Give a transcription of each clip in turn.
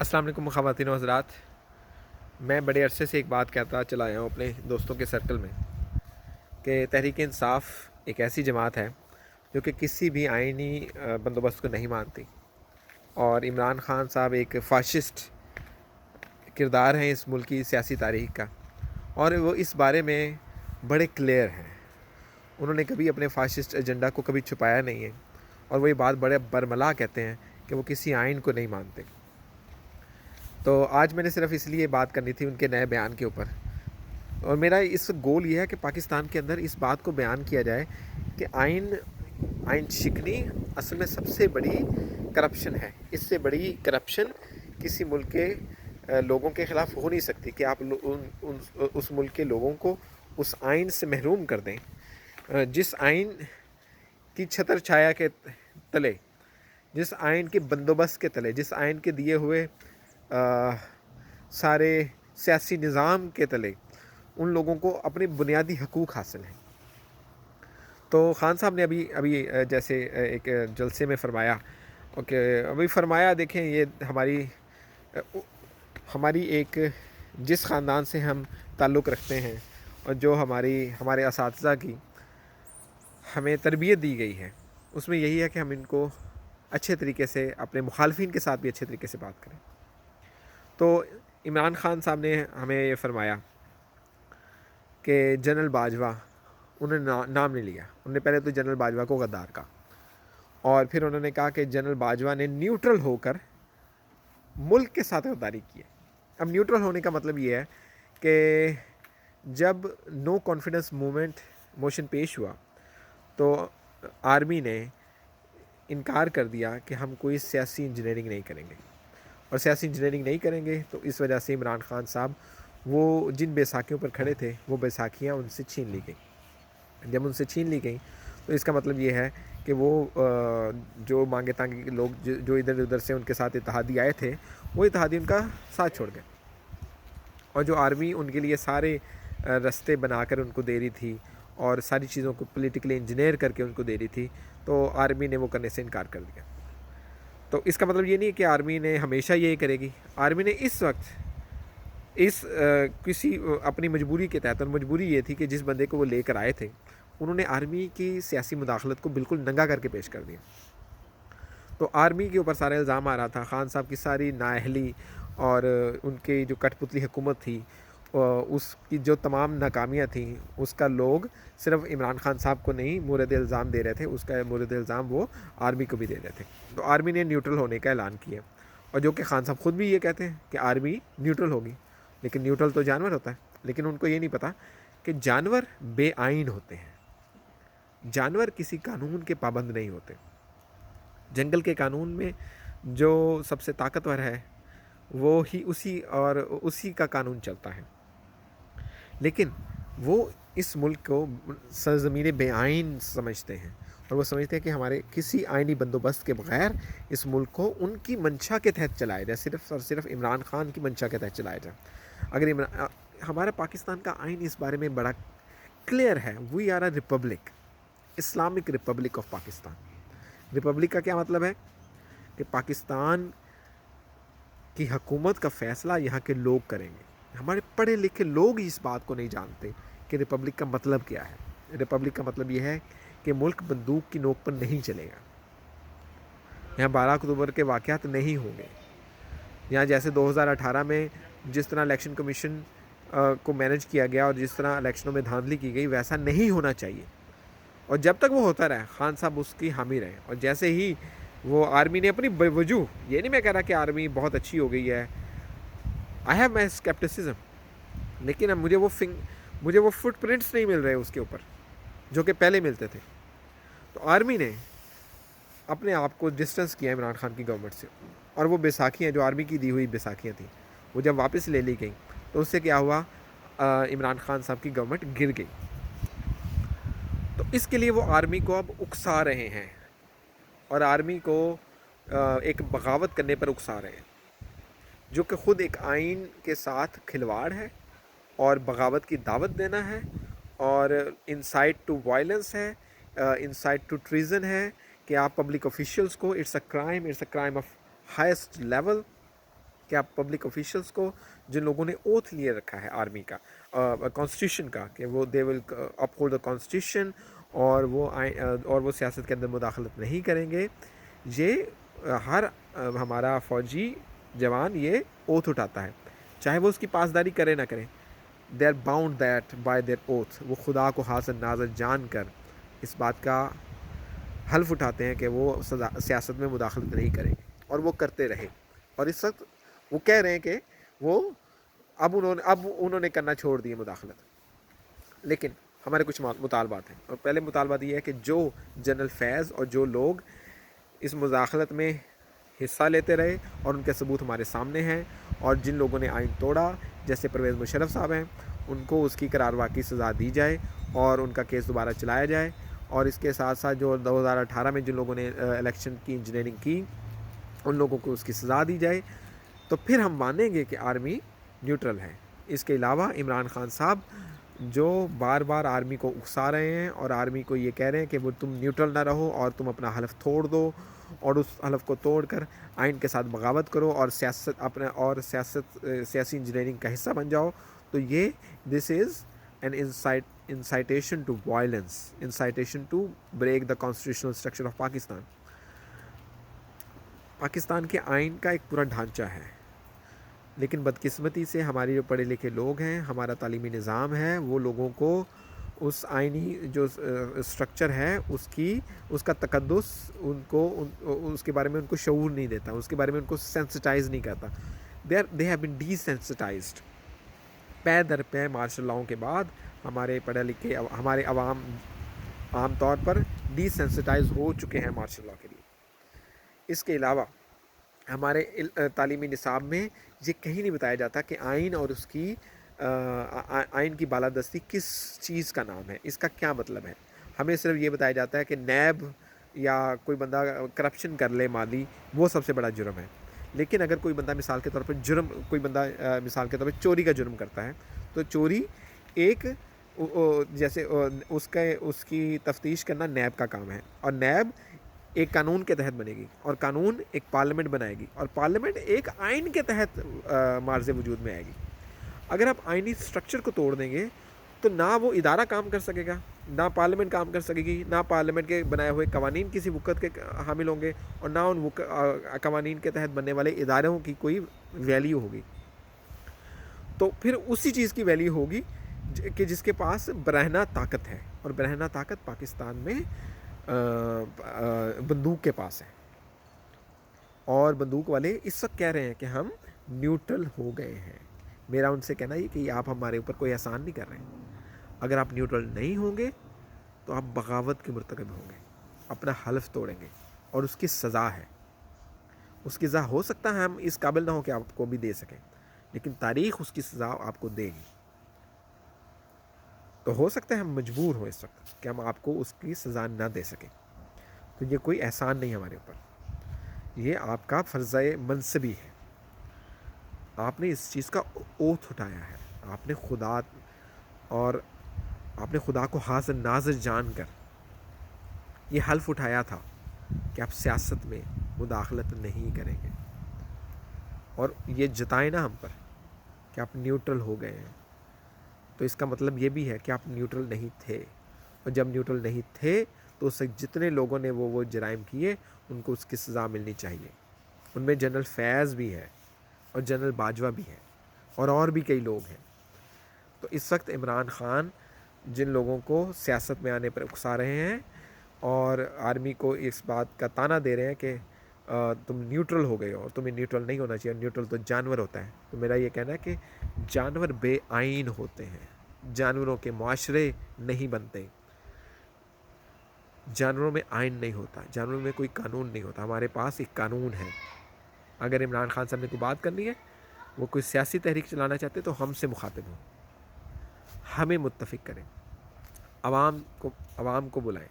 السلام علیکم خواتین و حضرات. میں بڑے عرصے سے ایک بات کہتا چلا آیا ہوں اپنے دوستوں کے سرکل میں کہ تحریک انصاف ایک ایسی جماعت ہے جو کہ کسی بھی آئینی بندوبست کو نہیں مانتی، اور عمران خان صاحب ایک فاشسٹ کردار ہیں اس ملک کی سیاسی تاریخ کا، اور وہ اس بارے میں بڑے کلیئر ہیں. انہوں نے کبھی اپنے فاشسٹ ایجنڈا کو کبھی چھپایا نہیں ہے، اور وہ یہ بات بڑے برملا کہتے ہیں کہ وہ کسی آئین کو نہیں مانتے. تو آج میں نے صرف اس لیے بات کرنی تھی ان کے نئے بیان کے اوپر، اور میرا اس گول یہ ہے کہ پاکستان کے اندر اس بات کو بیان کیا جائے کہ آئین شکنی اصل میں سب سے بڑی کرپشن ہے. اس سے بڑی کرپشن کسی ملک کے لوگوں کے خلاف ہو نہیں سکتی کہ آپ اس ملک کے لوگوں کو اس آئین سے محروم کر دیں جس آئین کی چھتر چھایا کے تلے، جس آئین کے بندوبست کے تلے، جس آئین کے دیے ہوئے سارے سیاسی نظام کے تلے ان لوگوں کو اپنے بنیادی حقوق حاصل ہیں. تو خان صاحب نے ابھی جیسے ایک جلسے میں فرمایا کہ دیکھیں یہ ہماری ایک جس خاندان سے ہم تعلق رکھتے ہیں اور جو ہمارے اساتذہ کی ہمیں تربیت دی گئی ہے، اس میں یہی ہے کہ ہم ان کو اچھے طریقے سے اپنے مخالفین کے ساتھ بھی اچھے طریقے سے بات کریں. تو عمران خان صاحب نے ہمیں یہ فرمایا کہ جنرل باجوہ، انہوں نے نام نہیں لیا، انہوں نے پہلے تو جنرل باجوہ کو غدار کہا، اور پھر انہوں نے کہا کہ جنرل باجوہ نے نیوٹرل ہو کر ملک کے ساتھ غداری کی ہے. اب نیوٹرل ہونے کا مطلب یہ ہے کہ جب نو کانفیڈنس موشن پیش ہوا تو آرمی نے انکار کر دیا کہ ہم کوئی سیاسی انجینئرنگ نہیں کریں گے، اور سیاسی انجینئرنگ نہیں کریں گے تو اس وجہ سے عمران خان صاحب وہ جن بیساکھیوں پر کھڑے تھے وہ بیساکھیاں ان سے چھین لی گئیں. جب ان سے چھین لی گئیں تو اس کا مطلب یہ ہے کہ وہ جو مانگے تانگے لوگ جو ادھر ادھر سے ان کے ساتھ اتحادی آئے تھے وہ اتحادی ان کا ساتھ چھوڑ گئے، اور جو آرمی ان کے لیے سارے رستے بنا کر ان کو دے رہی تھی اور ساری چیزوں کو پولیٹیکلی انجینئر کر کے ان کو دے رہی تھی، تو آرمی نے وہ کرنے سے انکار کر دیا. تو اس کا مطلب یہ نہیں کہ آرمی نے ہمیشہ یہی کرے گی. آرمی نے اس وقت کسی اپنی مجبوری کے تحت، اور مجبوری یہ تھی کہ جس بندے کو وہ لے کر آئے تھے انہوں نے آرمی کی سیاسی مداخلت کو بالکل ننگا کر کے پیش کر دیا. تو آرمی کے اوپر سارا الزام آ رہا تھا، خان صاحب کی ساری نااہلی اور ان کی جو کٹ پتلی حکومت تھی، اس کی جو تمام ناکامیاں تھیں، اس کا لوگ صرف عمران خان صاحب کو نہیں مورد الزام دے رہے تھے، اس کا مورد الزام وہ آرمی کو بھی دے رہے تھے. تو آرمی نے نیوٹرل ہونے کا اعلان کیا، اور جو کہ خان صاحب خود بھی یہ کہتے ہیں کہ آرمی نیوٹرل ہوگی، لیکن نیوٹرل تو جانور ہوتا ہے. لیکن ان کو یہ نہیں پتہ کہ جانور بے آئین ہوتے ہیں، جانور کسی قانون کے پابند نہیں ہوتے. جنگل کے قانون میں جو سب سے طاقتور ہے وہ ہی اسی کا قانون چلتا ہے، لیکن وہ اس ملک کو سرزمین بے آئین سمجھتے ہیں، اور وہ سمجھتے ہیں کہ ہمارے کسی آئینی بندوبست کے بغیر اس ملک کو ان کی منشا کے تحت چلایا جائے، صرف اور صرف عمران خان کی منشا کے تحت چلایا جائے. اگر ہمارا پاکستان کا آئین اس بارے میں بڑا کلیئر ہے، we are a republic, Islamic republic of Pakistan. Republic کا کیا مطلب ہے کہ پاکستان کی حکومت کا فیصلہ یہاں کے لوگ کریں گے. ہمارے پڑھے لکھے لوگ اس بات کو نہیں جانتے کہ ریپبلک کا مطلب کیا ہے. ریپبلک کا مطلب یہ ہے کہ ملک بندوق کی نوک پر نہیں چلے گا. یہاں 12 اکتوبر کے واقعات نہیں ہوں گے. یہاں جیسے 2018 میں جس طرح الیکشن کمیشن کو مینج کیا گیا اور جس طرح الیکشنوں میں دھاندلی کی گئی ویسا نہیں ہونا چاہیے. اور جب تک وہ ہوتا رہے خان صاحب اس کی حامی رہے. اور جیسے ہی وہ آرمی نے اپنی وجوہ، یہ نہیں میں کہہ رہا کہ آرمی بہت اچھی ہو گئی ہے، آئی ہیو مائی اسکیپٹسزم، لیکن اب مجھے وہ فٹ پرنٹس نہیں مل رہے اس کے اوپر جو کہ پہلے ملتے تھے. تو آرمی نے اپنے آپ کو ڈسٹنس کیا عمران خان کی گورنمنٹ سے، اور وہ بیساکھیاں جو آرمی کی دی ہوئی بیساکھیاں تھیں وہ جب واپس لے لی گئیں تو اس سے کیا ہوا، عمران خان صاحب کی گورنمنٹ گر گئی. تو اس کے لیے وہ آرمی کو اب اکسا رہے ہیں، اور آرمی کو ایک بغاوت کرنے پر اکسا رہے ہیں جو کہ خود ایک آئین کے ساتھ کھلواڑ ہے، اور بغاوت کی دعوت دینا ہے، اور انسائٹ ٹو وائلنس ہے، انسائٹ ٹو ٹریزن ہے کہ آپ پبلک آفیشلز کو، it's a crime of highest level کہ آپ پبلک آفیشلس کو، جن لوگوں نے اوتھ لیے رکھا ہے آرمی کا، کانسٹیٹیوشن کا، کہ وہ دے ول اپ ہولڈ دا کانسٹیٹیوشن، اور وہ سیاست کے اندر مداخلت نہیں کریں گے، یہ ہر ہمارا فوجی جوان یہ اوتھ اٹھاتا ہے، چاہے وہ اس کی پاسداری کرے نہ کرے. They are bound that by their oath. وہ خدا کو حاضر ناظر جان کر اس بات کا حلف اٹھاتے ہیں کہ وہ سیاست میں مداخلت نہیں کریں گے، اور وہ کرتے رہے. اور اس وقت وہ کہہ رہے ہیں کہ وہ اب انہوں نے کرنا چھوڑ دی مداخلت. لیکن ہمارے کچھ مطالبات ہیں، اور پہلے مطالبات یہ ہے کہ جو جنرل فیض اور جو لوگ اس مداخلت میں حصہ لیتے رہے اور ان کے ثبوت ہمارے سامنے ہیں، اور جن لوگوں نے آئین توڑا جیسے پرویز مشرف صاحب ہیں، ان کو اس کی قرار واقعی سزا دی جائے اور ان کا کیس دوبارہ چلایا جائے. اور اس کے ساتھ ساتھ جو 2018 میں جن لوگوں نے الیکشن کی انجینئرنگ کی ان لوگوں کو اس کی سزا دی جائے، تو پھر ہم مانیں گے کہ آرمی نیوٹرل ہے. اس کے علاوہ عمران خان صاحب جو بار بار آرمی کو اکسا رہے ہیں اور آرمی کو یہ کہہ رہے ہیں کہ وہ تم نیوٹرل نہ رہو اور تم اپنا حلف توڑ دو، اور اس حلف کو توڑ کر آئین کے ساتھ بغاوت کرو اور سیاسی انجینئرنگ کا حصہ بن جاؤ، تو یہ this is an incitation to violence, incitation to break the constitutional structure of Pakistan. Pakistan کے آئین کا ایک پورا ڈھانچہ ہے، لیکن بدقسمتی سے ہمارے جو پڑھے لکھے لوگ ہیں، ہمارا تعلیمی نظام ہے، وہ لوگوں کو اس آئینی جو اسٹرکچر ہے اس کا تقدس اس کے بارے میں ان کو شعور نہیں دیتا، اس کے بارے میں ان کو سینسٹائز نہیں کرتا. they have been desensitized. پے در پے مارشل لاؤں کے بعد ہمارے پڑھے لکھے ہمارے عوام عام طور پر ڈی سینسٹائز ہو چکے ہیں مارشل لاء کے لیے. اس کے علاوہ ہمارے تعلیمی نصاب میں یہ کہیں نہیں بتایا جاتا کہ آئین اور اس کی آئین کی بالادستی کس چیز کا نام ہے، اس کا کیا مطلب ہے. ہمیں صرف یہ بتایا جاتا ہے کہ نیب یا کوئی بندہ کرپشن کر لے مالی، وہ سب سے بڑا جرم ہے. لیکن اگر کوئی بندہ مثال کے طور پر مثال کے طور پر چوری کا جرم کرتا ہے، تو چوری ایک جیسے اس کی تفتیش کرنا نیب کا کام ہے، اور نیب ایک قانون کے تحت بنے گی، اور قانون ایک پارلیمنٹ بنائے گی، اور پارلیمنٹ ایک آئین کے تحت معرض وجود میں آئے گی. اگر آپ آئینی سٹرکچر کو توڑ دیں گے تو نہ وہ ادارہ کام کر سکے گا، نہ پارلیمنٹ کام کر سکے گی، نہ پارلیمنٹ کے بنائے ہوئے قوانین کسی وقت کے حامل ہوں گے، اور نہ ان قوانین کے تحت بننے والے اداروں کی کوئی ویلیو ہوگی. تو پھر اسی چیز کی ویلیو ہوگی کہ جس کے پاس برہنہ طاقت ہے، اور برہنہ طاقت پاکستان میں بندوق کے پاس ہے. اور بندوق والے اس وقت کہہ رہے ہیں کہ ہم نیوٹرل ہو گئے ہیں. میرا ان سے کہنا یہ کہ آپ ہمارے اوپر کوئی احسان نہیں کر رہے ہیں. اگر آپ نیوٹرل نہیں ہوں گے تو آپ بغاوت کے مرتکب ہوں گے، اپنا حلف توڑیں گے، اور اس کی سزا ہے. اس کی سزا ہو سکتا ہے ہم اس قابل نہ ہو کہ آپ کو بھی دے سکیں، لیکن تاریخ اس کی سزا آپ کو دے گی. تو ہو سکتا ہے ہم مجبور ہوں اس وقت کہ ہم آپ کو اس کی سزا نہ دے سکیں. تو یہ کوئی احسان نہیں ہمارے اوپر، یہ آپ کا فرض منصبی ہے. آپ نے اس چیز کا اوتھ اٹھایا ہے، آپ نے خدا کو حاضر ناظر جان کر یہ حلف اٹھایا تھا کہ آپ سیاست میں مداخلت نہیں کریں گے، اور یہ جتائیں نا ہم پر کہ آپ نیوٹرل ہو گئے ہیں. تو اس کا مطلب یہ بھی ہے کہ آپ نیوٹرل نہیں تھے، اور جب نیوٹرل نہیں تھے تو اس سے جتنے لوگوں نے وہ جرائم کیے ان کو اس کی سزا ملنی چاہیے. ان میں جنرل فیض بھی ہے، اور جنرل باجوہ بھی ہے، اور بھی کئی لوگ ہیں. تو اس وقت عمران خان جن لوگوں کو سیاست میں آنے پر اکسا رہے ہیں اور آرمی کو اس بات کا طعنہ دے رہے ہیں کہ تم نیوٹرل ہو گئے ہو اور تمہیں نیوٹرل نہیں ہونا چاہیے، نیوٹرل تو جانور ہوتا ہے. تو میرا یہ کہنا ہے کہ جانور بے آئین ہوتے ہیں، جانوروں کے معاشرے نہیں بنتے، جانوروں میں آئین نہیں ہوتا، جانوروں میں کوئی قانون نہیں ہوتا. ہمارے پاس ایک قانون ہے. اگر عمران خان صاحب نے کوئی بات کرنی ہے، وہ کوئی سیاسی تحریک چلانا چاہتے تو ہم سے مخاطب ہوں، ہمیں متفق کریں، عوام کو بلائیں.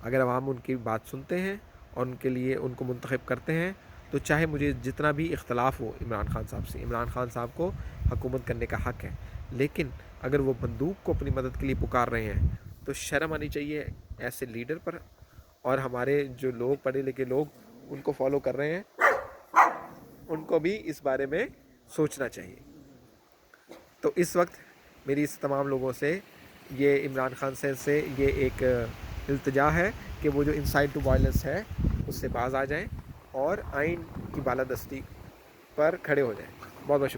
اگر عوام ان کی بات سنتے ہیں اور ان کے لیے ان کو منتخب کرتے ہیں، تو چاہے مجھے جتنا بھی اختلاف ہو عمران خان صاحب سے، عمران خان صاحب کو حکومت کرنے کا حق ہے. لیکن اگر وہ بندوق کو اپنی مدد کے لیے پکار رہے ہیں تو شرم آنی چاہیے ایسے لیڈر پر. اور ہمارے جو لوگ پڑھے لکھے لوگ ان کو فالو کر رہے ہیں، ان کو بھی اس بارے میں سوچنا چاہیے. تو اس وقت میری اس تمام لوگوں سے یہ عمران خان سے یہ ایک التجا ہے کہ وہ جو انسائٹ ٹو وائلنس ہے اس سے باز آ جائیں اور آئین کی بالادستی پر کھڑے ہو جائیں. بہت بہت شکریہ.